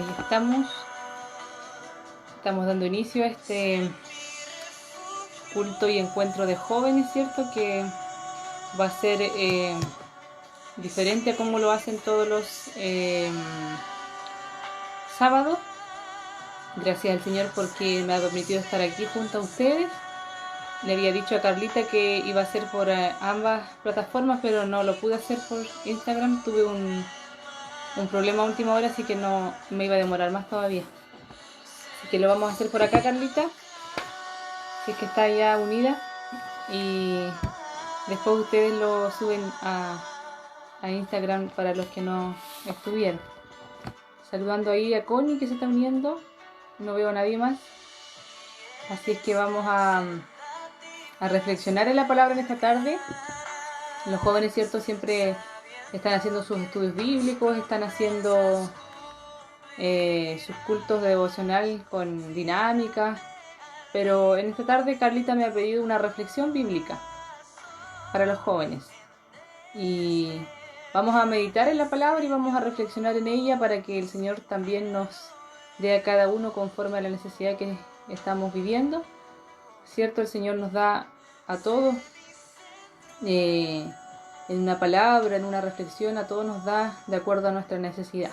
Ahí estamos. Estamos dando inicio a este culto y encuentro de jóvenes, ¿cierto? Que va a ser diferente a como lo hacen todos los sábados. Gracias al Señor porque me ha permitido estar aquí junto a ustedes. Le había dicho a Carlita que iba a ser por ambas plataformas, pero no lo pude hacer por Instagram. Tuve un problema a última hora, así que no me iba a demorar más todavía. Así que lo vamos a hacer por acá, Carlita. Si es que está ya unida. Y después ustedes lo suben a Instagram para los que no estuvieron. Saludando ahí a Connie que se está uniendo. No veo a nadie más. Así es que vamos a reflexionar en la palabra en esta tarde. Los jóvenes, ¿cierto? Siempre están haciendo sus estudios bíblicos, están haciendo sus cultos devocional con dinámicas. Pero en esta tarde Carlita me ha pedido una reflexión bíblica para los jóvenes. Y vamos a meditar en la palabra y vamos a reflexionar en ella para que el Señor también nos dé a cada uno conforme a la necesidad que estamos viviendo. ¿Cierto? El Señor nos da a todos en una palabra, en una reflexión, a todos nos da de acuerdo a nuestra necesidad.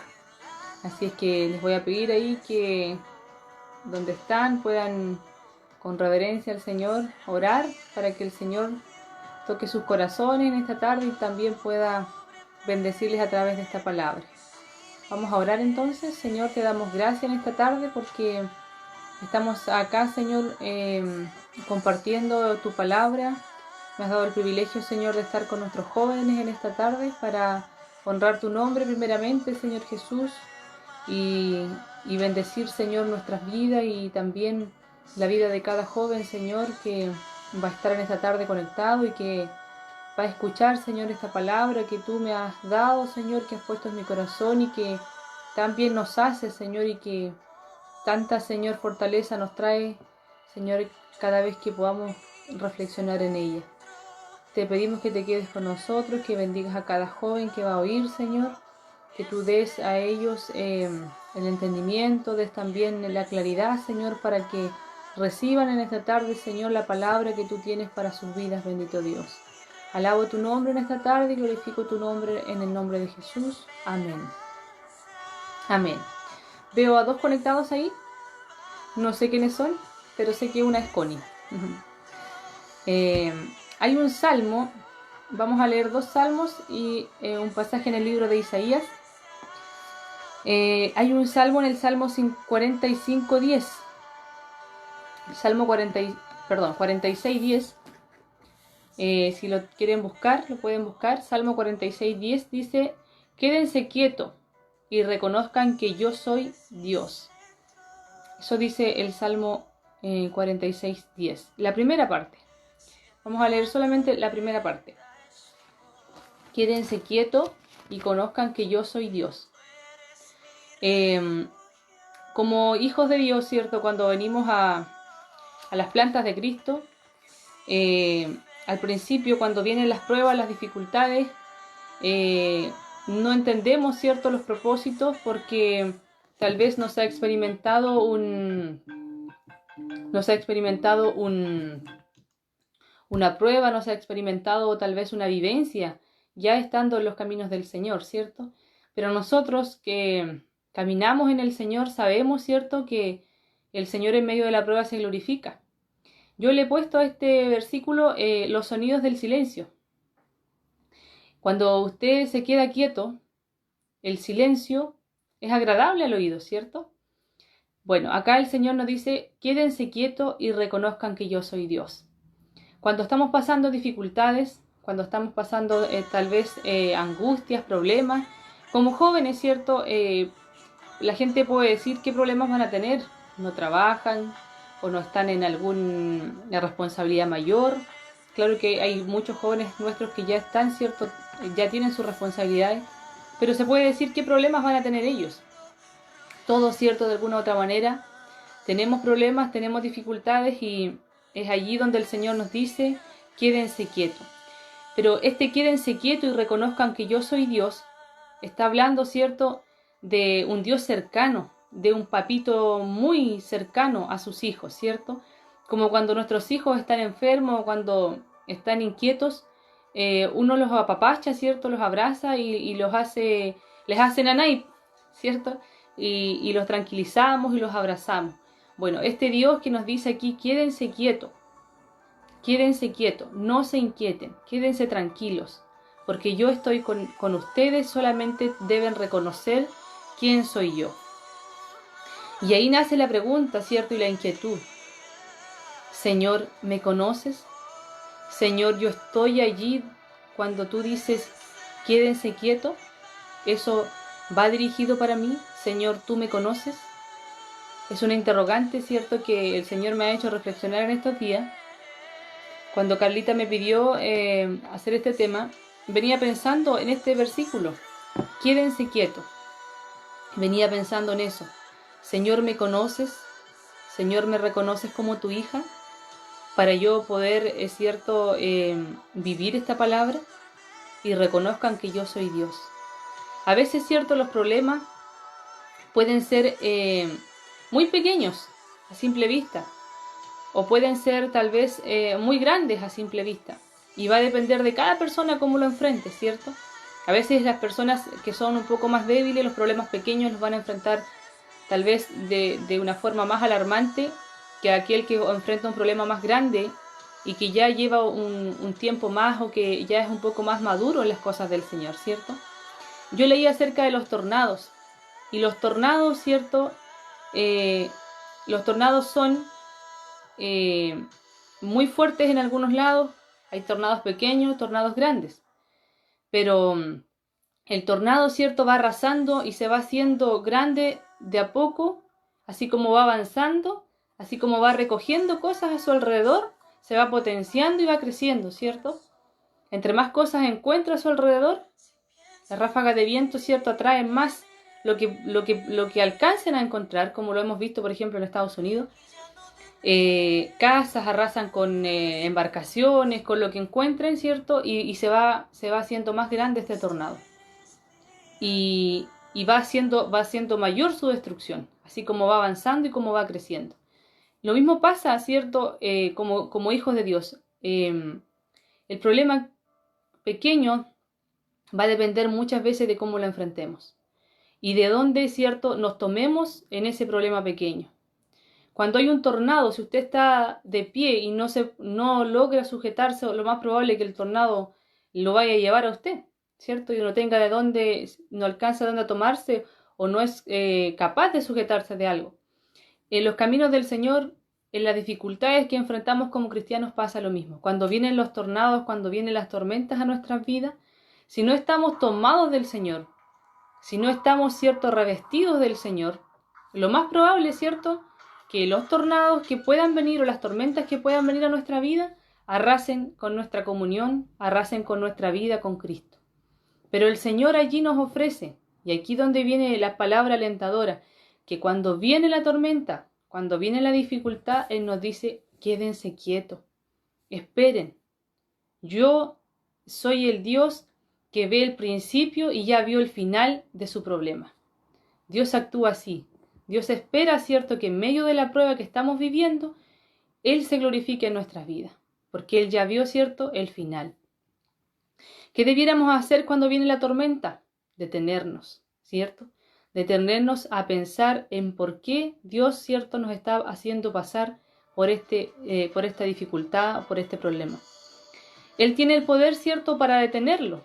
Así es que les voy a pedir ahí que donde están puedan con reverencia al Señor orar para que el Señor toque sus corazones en esta tarde y también pueda bendecirles a través de esta palabra. Vamos a orar entonces. Señor, te damos gracias en esta tarde porque estamos acá, Señor, compartiendo tu palabra. Me has dado el privilegio, Señor, de estar con nuestros jóvenes en esta tarde para honrar tu nombre primeramente, Señor Jesús, y bendecir, Señor, nuestras vidas y también la vida de cada joven, Señor, que va a estar en esta tarde conectado y que va a escuchar, Señor, esta palabra que tú me has dado, Señor, que has puesto en mi corazón y que también nos hace, Señor, y que tanta, Señor, fortaleza nos trae, Señor, cada vez que podamos reflexionar en ella. Te pedimos que te quedes con nosotros, que bendigas a cada joven que va a oír, Señor, que tú des a ellos el entendimiento, des también la claridad, Señor, para que reciban en esta tarde, Señor, la palabra que tú tienes para sus vidas, bendito Dios. Alabo tu nombre en esta tarde y glorifico tu nombre en el nombre de Jesús. Amén. Amén. Veo a dos conectados ahí. No sé quiénes son, pero sé que una es Connie. Hay un salmo. Vamos a leer dos salmos y un pasaje en el libro de Isaías. Hay un salmo en el Salmo 45:10. El Salmo 46:10. Si lo quieren buscar, lo pueden buscar. Salmo 46:10 dice: quédense quietos y reconozcan que yo soy Dios. Eso dice el Salmo 46:10. La primera parte. Vamos a leer solamente la primera parte. Quédense quietos y conozcan que yo soy Dios. Como hijos de Dios, ¿cierto? Cuando venimos a las plantas de Cristo, al principio, cuando vienen las pruebas, las dificultades, no entendemos, ¿cierto?, los propósitos porque tal vez no se ha experimentado una prueba, no se ha experimentado tal vez una vivencia, ya estando en los caminos del Señor, ¿cierto? Pero nosotros que caminamos en el Señor sabemos, ¿cierto?, que el Señor en medio de la prueba se glorifica. Yo le he puesto a este versículo los sonidos del silencio. Cuando usted se queda quieto, el silencio es agradable al oído, ¿cierto? Bueno, acá el Señor nos dice: quédense quietos y reconozcan que yo soy Dios. Cuando estamos pasando dificultades, cuando estamos pasando tal vez angustias, problemas, como jóvenes, ¿cierto? La gente puede decir qué problemas van a tener. No trabajan o no están en alguna responsabilidad mayor. Claro que hay muchos jóvenes nuestros que ya están, ¿cierto? Ya tienen sus responsabilidades, pero se puede decir qué problemas van a tener ellos. Todos, ¿cierto? De alguna u otra manera tenemos problemas, tenemos dificultades y es allí donde el Señor nos dice: quédense quietos. Pero quédense quietos y reconozcan que yo soy Dios está hablando, ¿cierto?, de un Dios cercano, de un papito muy cercano a sus hijos, ¿cierto? Como cuando nuestros hijos están enfermos o cuando están inquietos, uno los apapacha, ¿cierto? Los abraza y les hace nanay, ¿cierto? Y los tranquilizamos y los abrazamos. Bueno, este Dios que nos dice aquí, quédense quietos, no se inquieten, quédense tranquilos, porque yo estoy con ustedes, solamente deben reconocer quién soy yo. Y ahí nace la pregunta, ¿cierto? Y la inquietud. Señor, ¿me conoces? Señor, yo estoy allí cuando tú dices, quédense quietos. ¿Eso va dirigido para mí? Señor, ¿tú me conoces? Es una interrogante, ¿cierto?, que el Señor me ha hecho reflexionar en estos días. Cuando Carlita me pidió hacer este tema, venía pensando en este versículo, quédense quietos. Venía pensando en eso. Señor, ¿me conoces? Señor, ¿me reconoces como tu hija? Para yo poder, es cierto, vivir esta palabra y reconozcan que yo soy Dios. A veces, cierto, los problemas pueden ser muy pequeños a simple vista, o pueden ser tal vez muy grandes a simple vista, y va a depender de cada persona cómo lo enfrente, ¿cierto? A veces las personas que son un poco más débiles, los problemas pequeños los van a enfrentar tal vez de una forma más alarmante que aquel que enfrenta un problema más grande y que ya lleva un tiempo más o que ya es un poco más maduro en las cosas del Señor, ¿cierto? Yo leí acerca de los tornados, y los tornados, ¿cierto? Los tornados son muy fuertes en algunos lados, hay tornados pequeños, tornados grandes, pero el tornado, ¿cierto?, va arrasando y se va haciendo grande de a poco, así como va avanzando, así como va recogiendo cosas a su alrededor, se va potenciando y va creciendo, ¿cierto? Entre más cosas encuentra a su alrededor, las ráfagas de viento, ¿cierto?, atraen más lo que alcancen a encontrar, como lo hemos visto, por ejemplo, en Estados Unidos. Casas arrasan con embarcaciones, con lo que encuentren, ¿cierto? Y se va haciendo más grande este tornado. Y va haciendo mayor su destrucción, así como va avanzando y como va creciendo. Lo mismo pasa, ¿cierto?, como hijos de Dios. El problema pequeño va a depender muchas veces de cómo lo enfrentemos y de dónde, ¿cierto?, nos tomemos en ese problema pequeño. Cuando hay un tornado, si usted está de pie y no logra sujetarse, lo más probable es que el tornado lo vaya a llevar a usted, ¿cierto? Y no tenga de dónde, no alcanza de dónde tomarse o no es capaz de sujetarse de algo. En los caminos del Señor, en las dificultades que enfrentamos como cristianos pasa lo mismo. Cuando vienen los tornados, cuando vienen las tormentas a nuestras vidas, si no estamos tomados del Señor, si no estamos, ¿cierto?, revestidos del Señor, lo más probable, ¿cierto?, que los tornados que puedan venir o las tormentas que puedan venir a nuestra vida arrasen con nuestra comunión, arrasen con nuestra vida con Cristo. Pero el Señor allí nos ofrece, y aquí donde viene la palabra alentadora, que cuando viene la tormenta, cuando viene la dificultad, Él nos dice, quédense quietos, esperen. Yo soy el Dios que ve el principio y ya vio el final de su problema. Dios actúa así. Dios espera, ¿cierto?, que en medio de la prueba que estamos viviendo, Él se glorifique en nuestras vidas, porque Él ya vio, ¿cierto?, el final. ¿Qué debiéramos hacer cuando viene la tormenta? Detenernos, ¿cierto? Detenernos a pensar en por qué Dios, ¿cierto?, nos está haciendo pasar por esta dificultad, por este problema. Él tiene el poder, ¿cierto?, para detenerlo.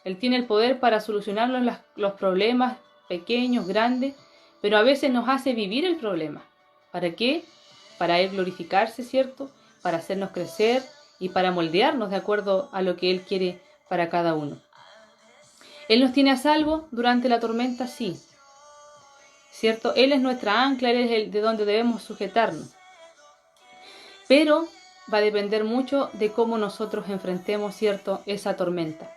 Él tiene el poder para solucionar los problemas pequeños, grandes, pero a veces nos hace vivir el problema. ¿Para qué? Para Él glorificarse, ¿cierto? Para hacernos crecer y para moldearnos de acuerdo a lo que Él quiere para cada uno. ¿Él nos tiene a salvo durante la tormenta? Sí. ¿Cierto? Él es nuestra ancla, Él es el de donde debemos sujetarnos. Pero va a depender mucho de cómo nosotros enfrentemos, ¿cierto?, esa tormenta.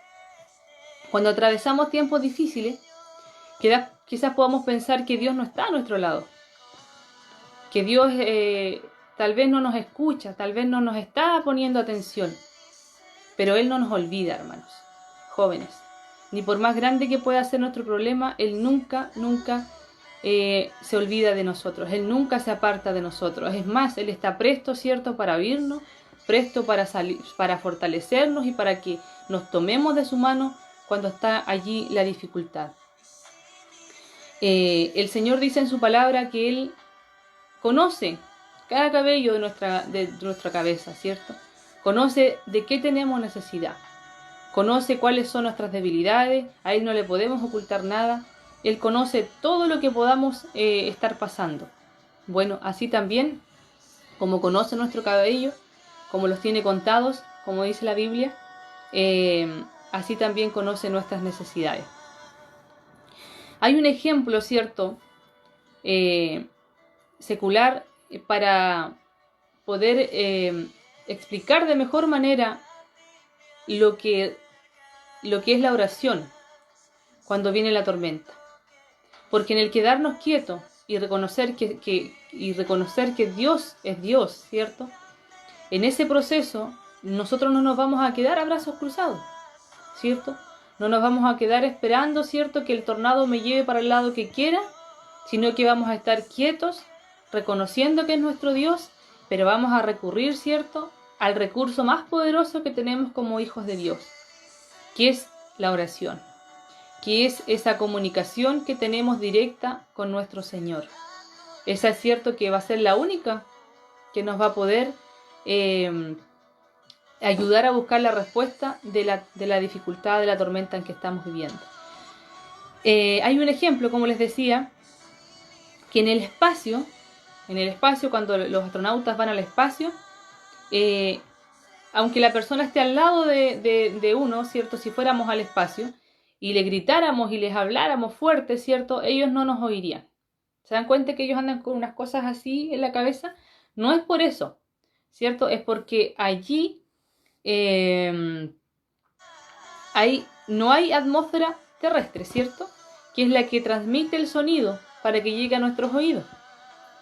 Cuando atravesamos tiempos difíciles, quizás podamos pensar que Dios no está a nuestro lado, que Dios tal vez no nos escucha, tal vez no nos está poniendo atención, pero Él no nos olvida, hermanos, jóvenes. Ni por más grande que pueda ser nuestro problema, Él nunca se olvida de nosotros, Él nunca se aparta de nosotros. Es más, Él está presto, ¿cierto?, para oírnos, presto para fortalecernos y para que nos tomemos de su mano cuando está allí la dificultad. El Señor dice en su palabra que Él conoce cada cabello de nuestra cabeza, ¿cierto? Conoce de qué tenemos necesidad. Conoce cuáles son nuestras debilidades. A Él no le podemos ocultar nada. Él conoce todo lo que podamos estar pasando. Bueno, así también, como conoce nuestro cabello, como los tiene contados, como dice la Biblia, así también conoce nuestras necesidades. Hay un ejemplo, ¿cierto?, secular para poder explicar de mejor manera lo que es la oración cuando viene la tormenta. Porque en el quedarnos quietos y reconocer que Dios es Dios, ¿cierto?, en ese proceso nosotros no nos vamos a quedar a brazos cruzados, ¿cierto? No nos vamos a quedar esperando, ¿cierto?, que el tornado me lleve para el lado que quiera, sino que vamos a estar quietos, reconociendo que es nuestro Dios, pero vamos a recurrir, ¿cierto?, al recurso más poderoso que tenemos como hijos de Dios, que es la oración, que es esa comunicación que tenemos directa con nuestro Señor. Esa es cierto que va a ser la única que nos va a poder ayudar a buscar la respuesta de la dificultad, de la tormenta en que estamos viviendo. Hay un ejemplo, como les decía, que en el espacio, cuando los astronautas van al espacio, aunque la persona esté al lado de uno, ¿cierto?, si fuéramos al espacio y le gritáramos y les habláramos fuerte, ¿cierto?, ellos no nos oirían. ¿Se dan cuenta que ellos andan con unas cosas así en la cabeza? No es por eso, ¿cierto? Es porque allí no hay atmósfera terrestre, ¿cierto?, que es la que transmite el sonido para que llegue a nuestros oídos.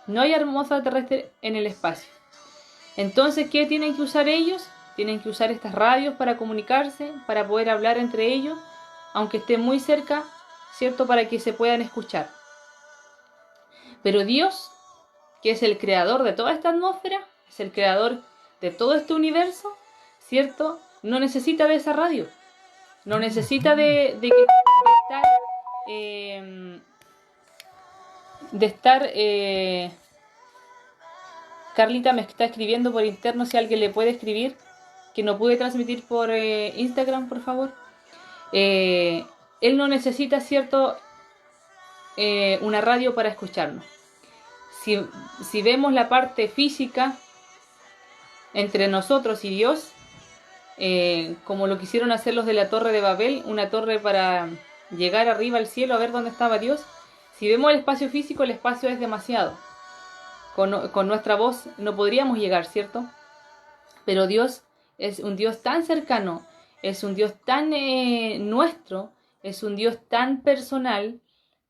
No hay atmósfera terrestre en el espacio. Entonces, ¿qué tienen que usar ellos? Tienen que usar estas radios para comunicarse, para poder hablar entre ellos, aunque estén muy cerca, ¿cierto?, para que se puedan escuchar. Pero Dios, que es el creador de toda esta atmósfera, es el creador de todo este universo, ¿cierto?, no necesita de esa radio. No necesita de estar... Carlita me está escribiendo por interno, si alguien le puede escribir, que no pude transmitir por Instagram, por favor. Él no necesita, ¿cierto?, una radio para escucharnos. Si vemos la parte física entre nosotros y Dios, como lo quisieron hacer los de la Torre de Babel, una torre para llegar arriba al cielo a ver dónde estaba Dios. Si vemos el espacio físico, el espacio es demasiado. Con nuestra voz no podríamos llegar, ¿cierto? Pero Dios es un Dios tan cercano, es un Dios tan nuestro, es un Dios tan personal,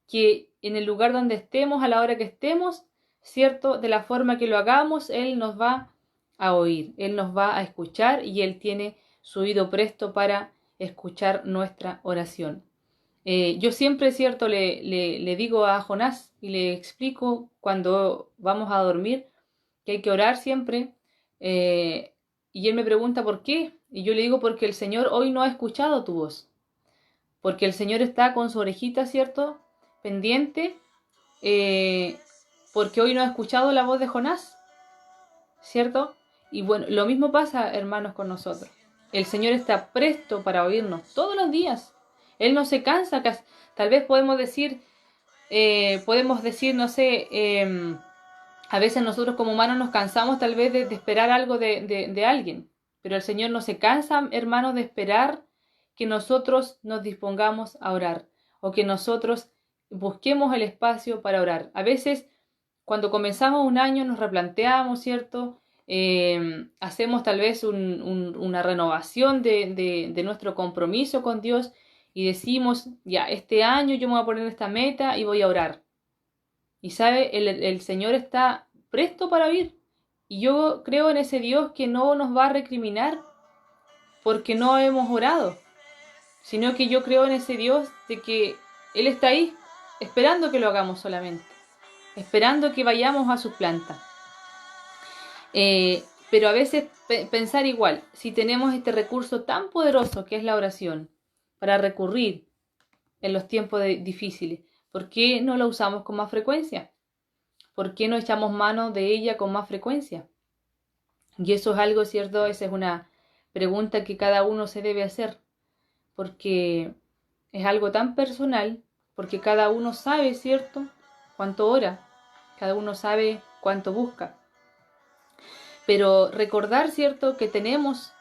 que en el lugar donde estemos, a la hora que estemos, ¿cierto?, de la forma que lo hagamos, Él nos va a oír, Él nos va a escuchar y Él tiene su oído presto para escuchar nuestra oración. Yo siempre, ¿cierto?, le digo a Jonás y le explico cuando vamos a dormir que hay que orar siempre, y él me pregunta ¿por qué? Y yo le digo porque el Señor hoy no ha escuchado tu voz, porque el Señor está con su orejita, ¿cierto?, pendiente, porque hoy no ha escuchado la voz de Jonás, ¿cierto? Y bueno, lo mismo pasa, hermanos, con nosotros. El Señor está presto para oírnos todos los días. Él no se cansa. Tal vez podemos decir, no sé, a veces nosotros como humanos nos cansamos tal vez de esperar algo de alguien, pero el Señor no se cansa, hermanos, de esperar que nosotros nos dispongamos a orar o que nosotros busquemos el espacio para orar. A veces, cuando comenzamos un año, nos replanteamos, ¿cierto? Hacemos tal vez una renovación de nuestro compromiso con Dios y decimos, ya, este año yo me voy a poner esta meta y voy a orar. Y sabe, el Señor está presto para oír. Y yo creo en ese Dios que no nos va a recriminar porque no hemos orado, sino que yo creo en ese Dios de que Él está ahí, esperando que lo hagamos solamente, esperando que vayamos a su planta. Pero a veces pensar igual, si tenemos este recurso tan poderoso que es la oración, para recurrir en los tiempos difíciles, ¿por qué no la usamos con más frecuencia? ¿Por qué no echamos mano de ella con más frecuencia? Y eso es algo, ¿cierto? Esa es una pregunta que cada uno se debe hacer, porque es algo tan personal, porque cada uno sabe, ¿cierto?, cuánto ora, cada uno sabe cuánto busca. Pero recordar, ¿cierto?, que tenemos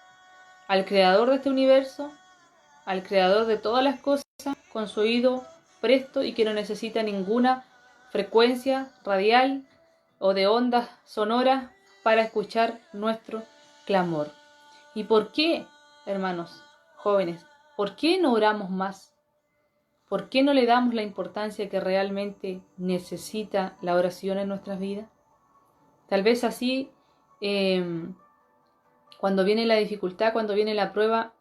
al creador de este universo, al creador de todas las cosas, con su oído presto y que no necesita ninguna frecuencia radial o de ondas sonoras para escuchar nuestro clamor. ¿Y por qué, hermanos jóvenes? ¿Por qué no oramos más? ¿Por qué no le damos la importancia que realmente necesita la oración en nuestras vidas? Tal vez así, cuando viene la dificultad, cuando viene la prueba,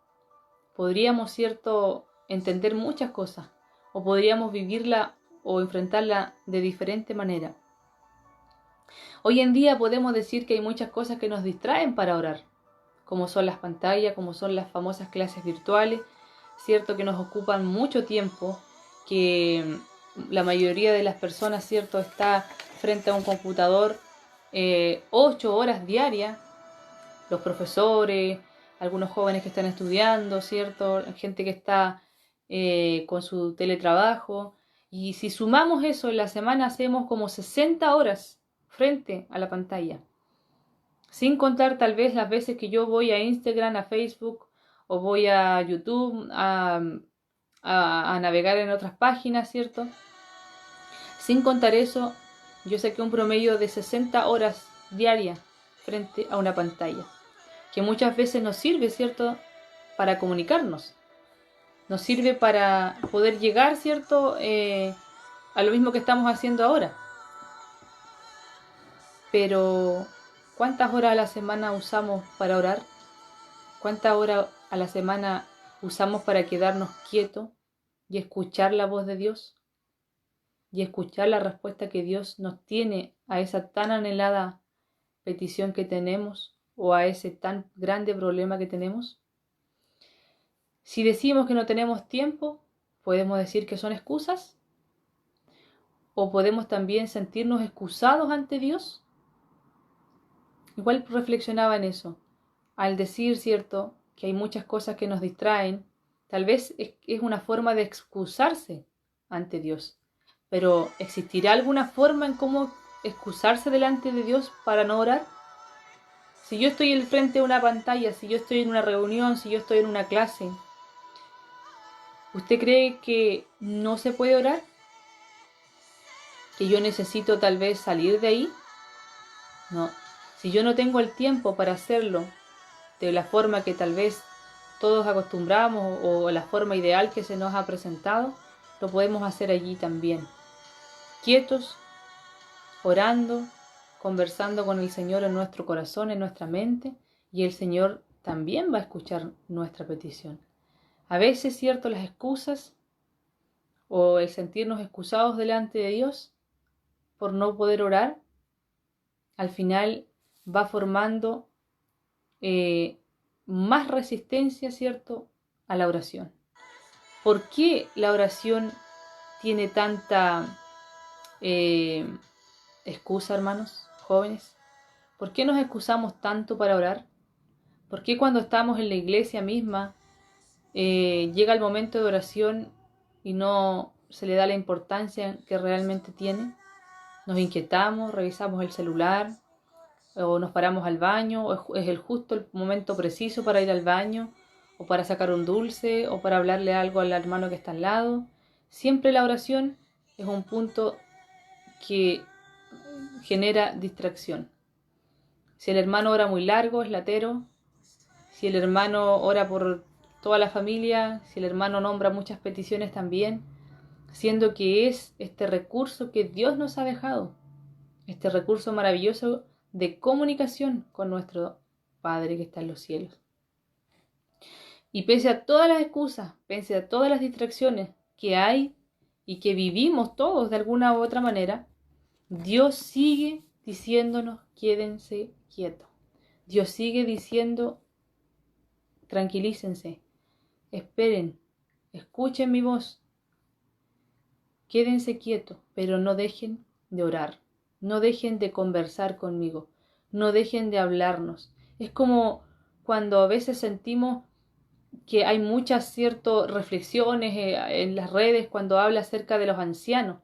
podríamos, ¿cierto?, entender muchas cosas, o podríamos vivirla o enfrentarla de diferente manera. Hoy en día podemos decir que hay muchas cosas que nos distraen para orar, como son las pantallas, como son las famosas clases virtuales, cierto que nos ocupan mucho tiempo, que la mayoría de las personas, cierto, está frente a un computador 8 horas diarias, los profesores, algunos jóvenes que están estudiando, cierto, gente que está con su teletrabajo, y si sumamos eso en la semana hacemos como 60 horas frente a la pantalla. Sin contar tal vez las veces que yo voy a Instagram, a Facebook o voy a YouTube a navegar en otras páginas, ¿cierto? Sin contar eso, yo saqué un promedio de 60 horas diarias frente a una pantalla, que muchas veces nos sirve, ¿cierto?, para comunicarnos. Nos sirve para poder llegar, ¿cierto?, a lo mismo que estamos haciendo ahora. Pero ¿cuántas horas a la semana usamos para orar? ¿Cuántas horas a la semana usamos para quedarnos quietos y escuchar la voz de Dios? Y escuchar la respuesta que Dios nos tiene a esa tan anhelada petición que tenemos o a ese tan grande problema que tenemos. Si decimos que no tenemos tiempo, podemos decir que son excusas, o podemos también sentirnos excusados ante Dios. Igual reflexionaba en eso. Al decir, cierto, que hay muchas cosas que nos distraen, tal vez es una forma de excusarse ante Dios. Pero ¿existirá alguna forma en cómo excusarse delante de Dios para no orar? Si yo estoy al frente de una pantalla, si yo estoy en una reunión, si yo estoy en una clase, ¿usted cree que no se puede orar? ¿Que yo necesito tal vez salir de ahí? No. Si yo no tengo el tiempo para hacerlo de la forma que tal vez todos acostumbramos o la forma ideal que se nos ha presentado, lo podemos hacer allí también. Quietos, orando, conversando con el Señor en nuestro corazón, en nuestra mente, y el Señor también va a escuchar nuestra petición. A veces, cierto, las excusas o el sentirnos excusados delante de Dios por no poder orar, al final va formando más resistencia, ¿cierto?, a la oración. ¿Por qué la oración tiene tanta excusa, hermanos jóvenes? ¿Por qué nos excusamos tanto para orar? ¿Por qué cuando estamos en la iglesia misma llega el momento de oración y no se le da la importancia que realmente tiene? Nos inquietamos, revisamos el celular, o nos paramos al baño, o es el justo el momento preciso para ir al baño, o para sacar un dulce, o para hablarle algo al hermano que está al lado. Siempre la oración es un punto que genera distracción. Si el hermano ora muy largo, es latero. Si el hermano ora por toda la familia, si el hermano nombra muchas peticiones también, siendo que es este recurso que Dios nos ha dejado, este recurso maravilloso de comunicación con nuestro Padre que está en los cielos. Y pese a todas las excusas, pese a todas las distracciones que hay, y que vivimos todos de alguna u otra manera, Dios sigue diciéndonos, quédense quietos. Dios sigue diciendo, tranquilícense, esperen, escuchen mi voz, quédense quietos, pero no dejen de orar, no dejen de conversar conmigo, no dejen de hablarnos. Es como cuando a veces sentimos que hay muchas ciertas reflexiones en las redes cuando habla acerca de los ancianos,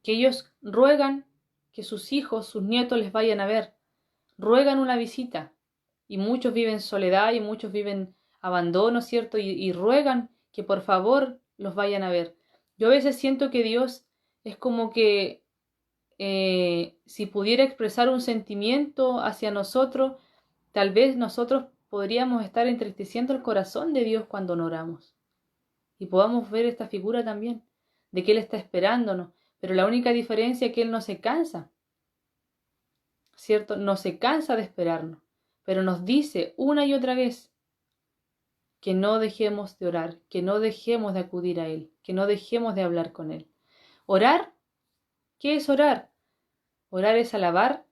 que ellos ruegan que sus hijos, sus nietos les vayan a ver, ruegan una visita, y muchos viven soledad y muchos viven abandono, ¿cierto? Y ruegan que por favor los vayan a ver. Yo a veces siento que Dios es como que si pudiera expresar un sentimiento hacia nosotros, tal vez nosotros podríamos estar entristeciendo el corazón de Dios cuando no oramos. Y podamos ver esta figura también, de que Él está esperándonos, pero la única diferencia es que Él no se cansa, ¿cierto? No se cansa de esperarnos, pero nos dice una y otra vez que no dejemos de orar, que no dejemos de acudir a Él, que no dejemos de hablar con Él. ¿Orar? ¿Qué es orar? Orar es alabar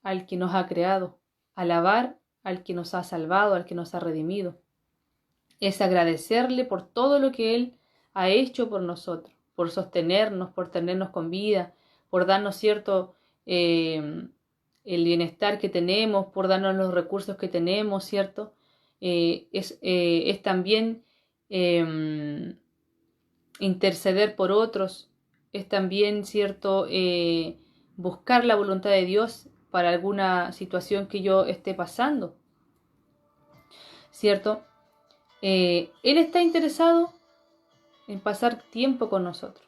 al que nos ha creado, alabar al que nos ha salvado, al que nos ha redimido. Es agradecerle por todo lo que Él ha hecho por nosotros, por sostenernos, por tenernos con vida, por darnos cierto el bienestar que tenemos, por darnos los recursos que tenemos, ¿cierto? Es también interceder por otros, es también, ¿cierto? Buscar la voluntad de Dios para alguna situación que yo esté pasando, ¿cierto? Él está interesado en pasar tiempo con nosotros.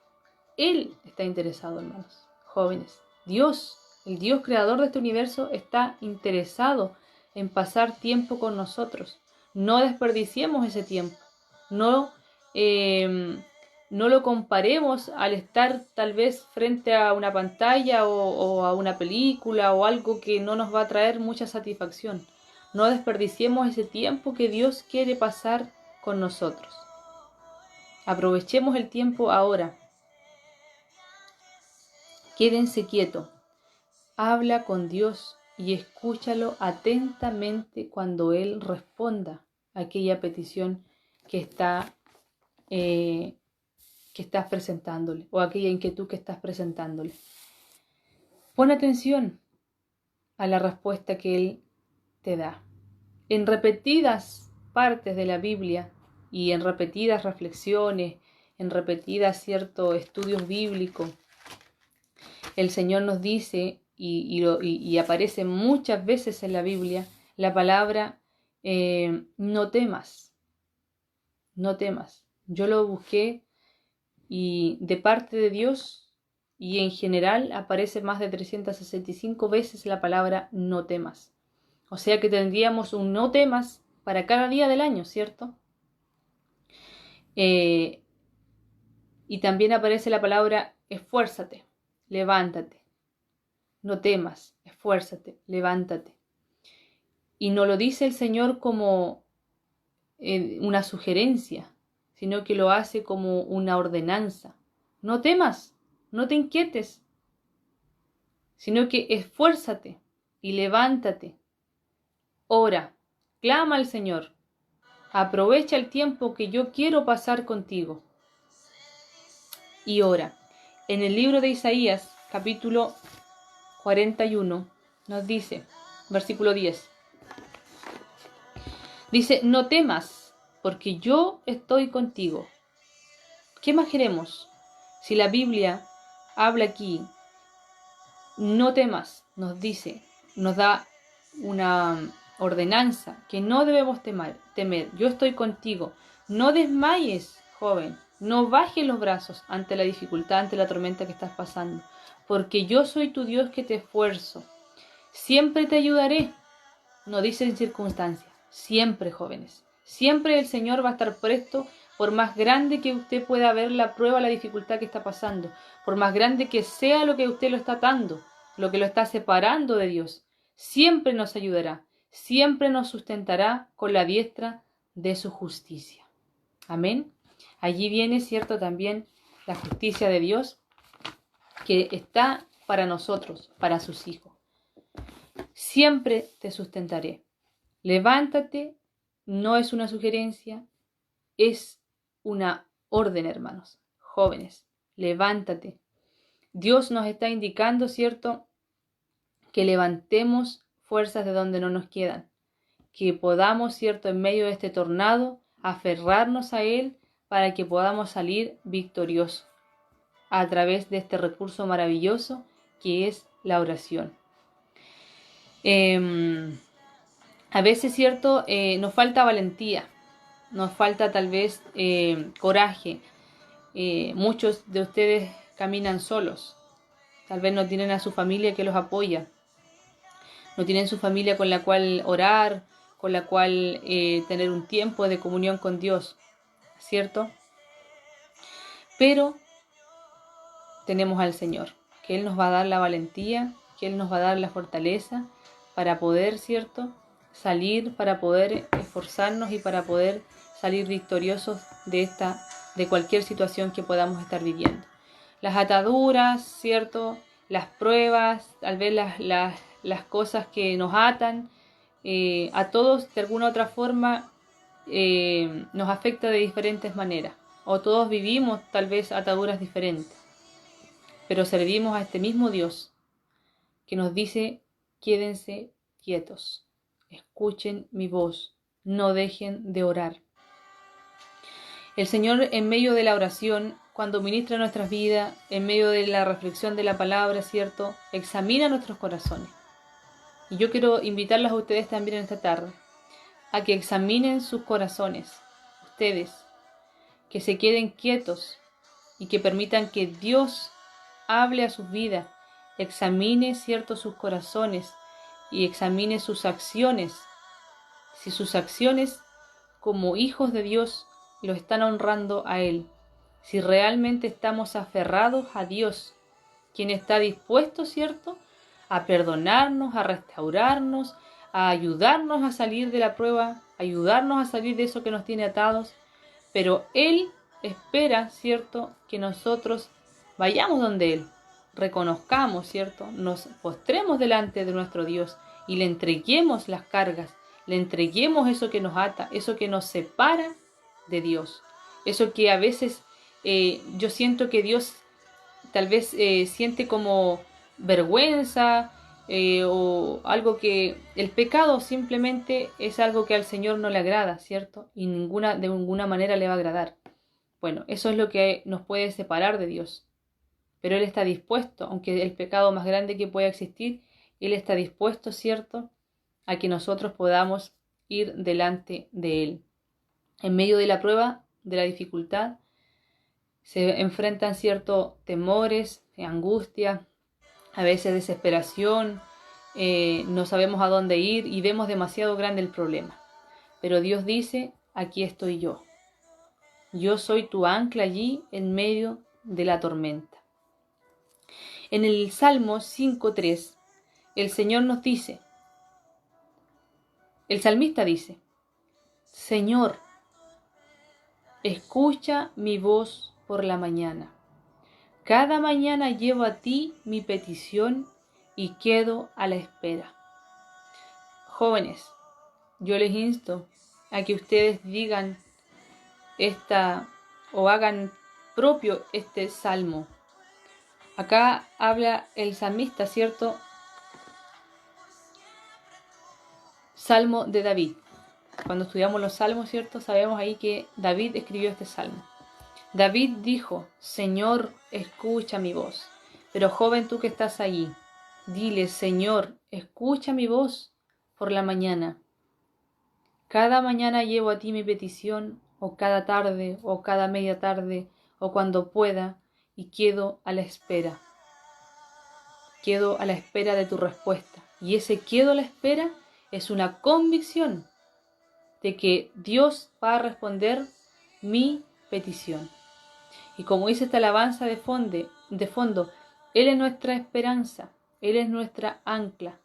Él está interesado, hermanos, jóvenes. Dios, el Dios creador de este universo, está interesado en pasar tiempo con nosotros. No desperdiciemos ese tiempo. No lo comparemos al estar tal vez frente a una pantalla o a una película o algo que no nos va a traer mucha satisfacción. No desperdiciemos ese tiempo que Dios quiere pasar con nosotros. Aprovechemos el tiempo ahora. Quédense quietos. Habla con Dios y escúchalo atentamente cuando Él responda a aquella petición que estás presentándole o aquella inquietud que estás presentándole. Pon atención a la respuesta que Él te da. En repetidas partes de la Biblia y en repetidas reflexiones, en repetidas estudios bíblicos, el Señor nos dice, y aparece muchas veces en la Biblia, la palabra no temas, no temas. Yo lo busqué y de parte de Dios, y en general aparece más de 365 veces la palabra no temas. O sea que tendríamos un no temas para cada día del año, ¿cierto? Y también aparece la palabra esfuérzate, levántate. No temas, esfuérzate, levántate. Y no lo dice el Señor como una sugerencia, sino que lo hace como una ordenanza. No temas, no te inquietes, sino que esfuérzate y levántate. Ora, clama al Señor. Aprovecha el tiempo que yo quiero pasar contigo. Y ora. En el libro de Isaías, capítulo 41, nos dice, versículo 10. Dice, no temas, porque yo estoy contigo. ¿Qué más queremos? Si la Biblia habla aquí, no temas, nos dice, nos da una ordenanza que no debemos temer. Yo estoy contigo. No desmayes, joven. No bajes los brazos ante la dificultad, ante la tormenta que estás pasando. Porque yo soy tu Dios que te esfuerzo. Siempre te ayudaré. No dice en circunstancias. Siempre, jóvenes. Siempre el Señor va a estar presto, por más grande que usted pueda ver la prueba, la dificultad que está pasando. Por más grande que sea lo que usted lo está atando, lo que lo está separando de Dios. Siempre nos ayudará. Siempre nos sustentará con la diestra de su justicia. Amén. Allí viene, cierto, también la justicia de Dios que está para nosotros, para sus hijos. Siempre te sustentaré. Levántate, no es una sugerencia, es una orden, hermanos. Jóvenes, levántate. Dios nos está indicando, ¿cierto?, que levantemos fuerzas de donde no nos quedan, que podamos, ¿cierto?, en medio de este tornado, aferrarnos a Él para que podamos salir victoriosos a través de este recurso maravilloso que es la oración. A veces, ¿cierto?, nos falta valentía, nos falta tal vez coraje. Muchos de ustedes caminan solos, tal vez no tienen a su familia que los apoya, no tienen su familia con la cual orar, con la cual tener un tiempo de comunión con Dios, ¿cierto? Pero tenemos al Señor, que Él nos va a dar la valentía, que Él nos va a dar la fortaleza para poder, ¿cierto?, salir, para poder esforzarnos y para poder salir victoriosos de cualquier situación que podamos estar viviendo. Las ataduras, ¿cierto?, las pruebas, tal vez las cosas que nos atan, a todos de alguna u otra forma nos afecta de diferentes maneras, o todos vivimos tal vez ataduras diferentes, pero servimos a este mismo Dios que nos dice: quédense quietos, escuchen mi voz, no dejen de orar. El Señor, en medio de la oración, cuando ministra nuestras vidas, en medio de la reflexión de la palabra, ¿cierto?, examina nuestros corazones. Y yo quiero invitarlos a ustedes también en esta tarde a que examinen sus corazones, ustedes, que se queden quietos y que permitan que Dios hable a sus vidas, examine, ¿cierto?, sus corazones y examine sus acciones. Si sus acciones como hijos de Dios lo están honrando a Él, si realmente estamos aferrados a Dios, quien está dispuesto, ¿cierto?, a perdonarnos, a restaurarnos, a ayudarnos a salir de la prueba, ayudarnos a salir de eso que nos tiene atados, pero Él espera, ¿cierto?, que nosotros vayamos donde Él, reconozcamos, ¿cierto?, nos postremos delante de nuestro Dios y le entreguemos las cargas, le entreguemos eso que nos ata, eso que nos separa de Dios, eso que a veces yo siento que Dios tal vez siente como vergüenza o algo, que el pecado simplemente es algo que al Señor no le agrada, ¿cierto? Y de ninguna manera le va a agradar. Bueno, eso es lo que nos puede separar de Dios. Pero Él está dispuesto, aunque el pecado más grande que pueda existir, Él está dispuesto, ¿cierto?, a que nosotros podamos ir delante de Él. En medio de la prueba, de la dificultad, se enfrentan ciertos temores, angustia, a veces desesperación, no sabemos a dónde ir y vemos demasiado grande el problema. Pero Dios dice: aquí estoy yo. Yo soy tu ancla allí en medio de la tormenta. En el Salmo 5:3, el Señor nos dice, el salmista dice: Señor, escucha mi voz por la mañana. Cada mañana llevo a ti mi petición y quedo a la espera. Jóvenes, yo les insto a que ustedes digan o hagan propio este salmo. Acá habla el salmista, ¿cierto? Salmo de David. Cuando estudiamos los salmos, ¿cierto?, sabemos ahí que David escribió este salmo. David dijo: Señor, escucha mi voz. Pero joven, tú que estás ahí, dile: Señor, escucha mi voz por la mañana. Cada mañana llevo a ti mi petición, o cada tarde, o cada media tarde, o cuando pueda, y quedo a la espera. Quedo a la espera de tu respuesta. Y ese quedo a la espera es una convicción de que Dios va a responder mi petición. Y como dice esta alabanza de fondo, Él es nuestra esperanza, Él es nuestra ancla.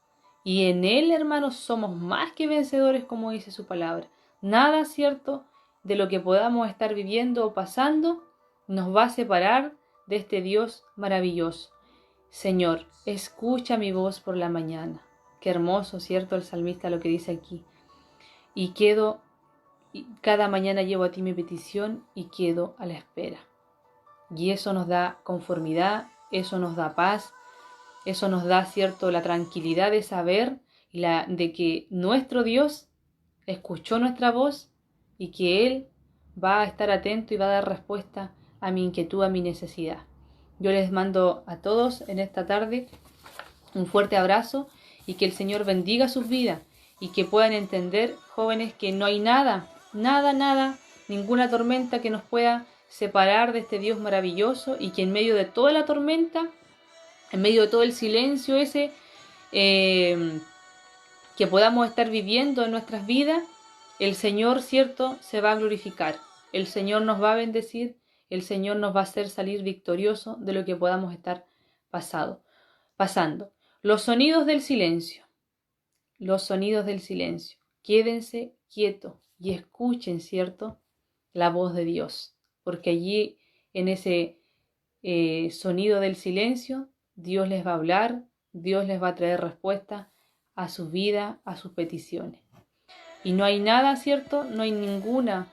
Y en Él, hermanos, somos más que vencedores, como dice su palabra. Nada, ¿cierto?, de lo que podamos estar viviendo o pasando nos va a separar de este Dios maravilloso. Señor, escucha mi voz por la mañana. Qué hermoso, ¿cierto? El salmista lo que dice aquí. Y cada mañana llevo a ti mi petición y quedo a la espera. Y eso nos da conformidad, eso nos da paz, eso nos da, ¿cierto?, la tranquilidad de saber de que nuestro Dios escuchó nuestra voz y que Él va a estar atento y va a dar respuesta a mi inquietud, a mi necesidad. Yo les mando a todos en esta tarde un fuerte abrazo y que el Señor bendiga sus vidas y que puedan entender, jóvenes, que no hay nada, ninguna tormenta que nos pueda separar de este Dios maravilloso y que en medio de toda la tormenta, en medio de todo el silencio ese que podamos estar viviendo en nuestras vidas, el Señor, ¿cierto?, se va a glorificar. El Señor nos va a bendecir, el Señor nos va a hacer salir victorioso de lo que podamos estar pasando. Los sonidos del silencio. Quédense quietos y escuchen, ¿cierto?, la voz de Dios. Porque allí, en ese sonido del silencio, Dios les va a hablar, Dios les va a traer respuesta a su vida, a sus peticiones. Y no hay nada, ¿cierto? No hay ninguna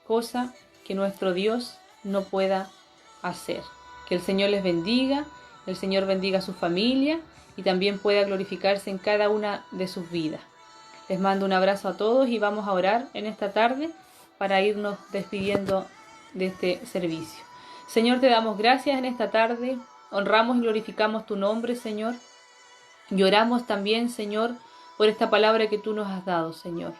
cosa que nuestro Dios no pueda hacer. Que el Señor les bendiga, el Señor bendiga a su familia y también pueda glorificarse en cada una de sus vidas. Les mando un abrazo a todos y vamos a orar en esta tarde para irnos despidiendo de este servicio. Señor, te damos gracias en esta tarde, honramos y glorificamos tu nombre, Señor. Y oramos también, Señor, por esta palabra que tú nos has dado, Señor.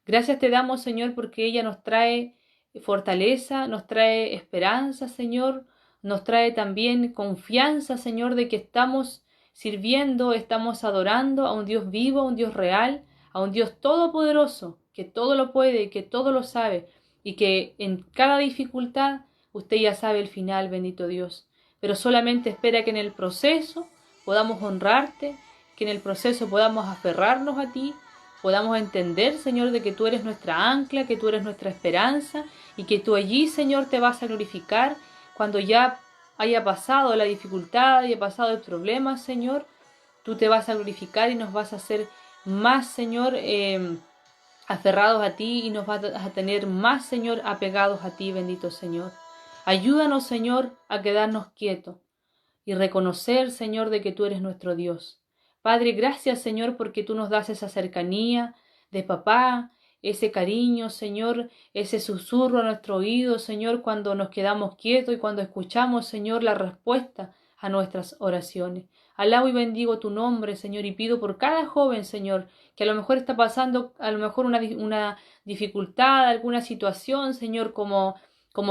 Gracias te damos, Señor, porque ella nos trae fortaleza, nos trae esperanza, Señor, nos trae también confianza, Señor, de que estamos sirviendo, estamos adorando a un Dios vivo, a un Dios real, a un Dios todopoderoso, que todo lo puede, que todo lo sabe, y que en cada dificultad usted ya sabe el final, bendito Dios. Pero solamente espera que en el proceso podamos honrarte, que en el proceso podamos aferrarnos a ti, podamos entender, Señor, de que tú eres nuestra ancla, que tú eres nuestra esperanza y que tú allí, Señor, te vas a glorificar cuando ya haya pasado la dificultad, haya pasado el problema, Señor. Tú te vas a glorificar y nos vas a hacer más, Señor, aferrados a ti y nos vas a tener más, Señor, apegados a ti, bendito Señor. Ayúdanos, Señor, a quedarnos quietos y reconocer, Señor, de que tú eres nuestro Dios. Padre, gracias, Señor, porque tú nos das esa cercanía de papá, ese cariño, Señor, ese susurro a nuestro oído, Señor, cuando nos quedamos quietos y cuando escuchamos, Señor, la respuesta a nuestras oraciones. Alabo y bendigo tu nombre, Señor, y pido por cada joven, Señor, que a lo mejor está pasando a lo mejor una dificultad, alguna situación, Señor, como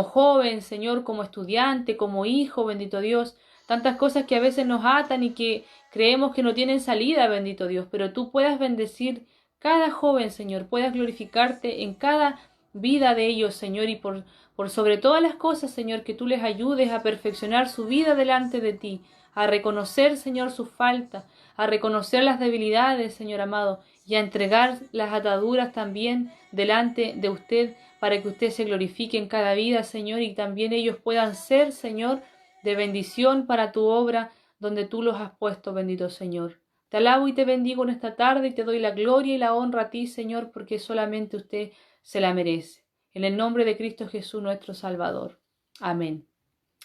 joven, Señor, como estudiante, como hijo, bendito Dios. Tantas cosas que a veces nos atan y que creemos que no tienen salida, bendito Dios, pero tú puedas bendecir cada joven, Señor, puedas glorificarte en cada vida de ellos, Señor, y por sobre todas las cosas, Señor, que tú les ayudes a perfeccionar su vida delante de ti, a reconocer, Señor, sus faltas, a reconocer las debilidades, Señor amado, y a entregar las ataduras también delante de usted, para que usted se glorifique en cada vida, Señor, y también ellos puedan ser, Señor, de bendición para tu obra donde tú los has puesto, bendito Señor. Te alabo y te bendigo en esta tarde y te doy la gloria y la honra a ti, Señor, porque solamente usted se la merece. En el nombre de Cristo Jesús, nuestro Salvador. Amén.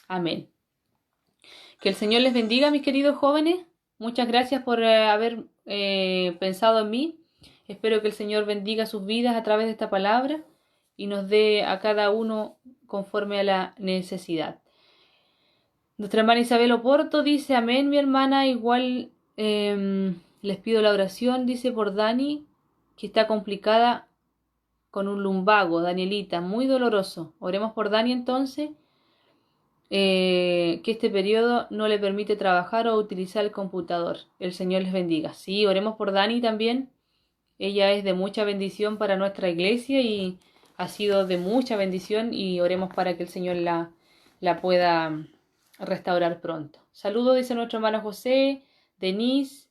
Amén. Que el Señor les bendiga, mis queridos jóvenes. Muchas gracias por haber pensado en mí. Espero que el Señor bendiga sus vidas a través de esta palabra y nos dé a cada uno conforme a la necesidad. Nuestra hermana Isabel Oporto dice, amén, mi hermana, igual les pido la oración, dice por Dani, que está complicada con un lumbago, Danielita, muy doloroso. Oremos por Dani entonces, que este periodo no le permite trabajar o utilizar el computador. El Señor les bendiga. Sí, oremos por Dani también. Ella es de mucha bendición para nuestra iglesia y ha sido de mucha bendición y oremos para que el Señor la pueda restaurar pronto. Saludos, dice nuestro hermano José, Denise,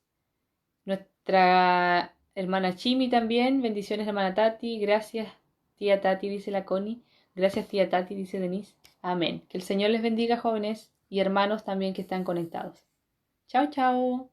nuestra hermana Chimi también. Bendiciones, hermana Tati. Gracias, tía Tati, dice la Connie. Gracias, tía Tati, dice Denise. Amén. Que el Señor les bendiga, jóvenes y hermanos también que están conectados. Chao, chao.